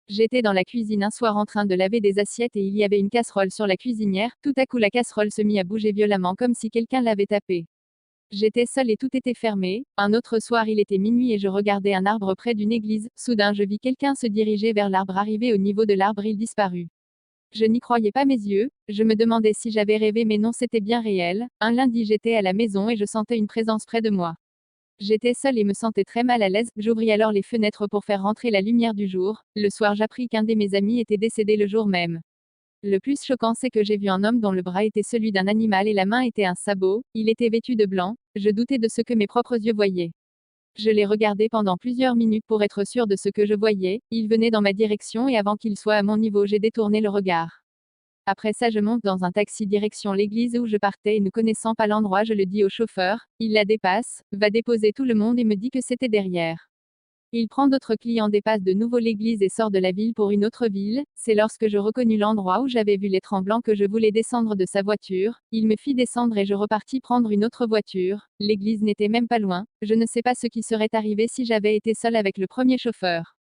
J'étais dans la cuisine un soir en train de laver des assiettes et il y avait une casserole sur la cuisinière. Tout à coup la casserole se mit à bouger violemment comme si quelqu'un l'avait tapée. J'étais seule et tout était fermé. Un autre soir il était minuit et je regardais un arbre près d'une église. Soudain je vis quelqu'un se diriger vers l'arbre. Arrivé au niveau de l'arbre il disparut. Je n'y croyais pas mes yeux, je me demandais si j'avais rêvé mais non c'était bien réel. Un lundi j'étais à la maison et je sentais une présence près de moi. J'étais seule et me sentais très mal à l'aise. J'ouvris alors les fenêtres pour faire rentrer la lumière du jour. Le soir j'appris qu'un de mes amis était décédé le jour même. Le plus choquant c'est que j'ai vu un homme dont le bras était celui d'un animal et la main était un sabot. Il était vêtu de blanc. Je doutais de ce que mes propres yeux voyaient. Je l'ai regardé pendant plusieurs minutes pour être sûre de ce que je voyais. Il venait dans ma direction et avant qu'il soit à mon niveau j'ai détourné le regard. Après ça je monte dans un taxi direction l'église où je partais et ne connaissant pas l'endroit je le dis au chauffeur, il la dépasse, va déposer tout le monde et me dit que c'était derrière. Il prend d'autres clients, dépasse de nouveau l'église et sort de la ville pour une autre ville. C'est lorsque je reconnus l'endroit où j'avais vu les tremblants que je voulais descendre de sa voiture. Il me fit descendre et je repartis prendre une autre voiture. L'église n'était même pas loin. Je ne sais pas ce qui serait arrivé si j'avais été seule avec le premier chauffeur.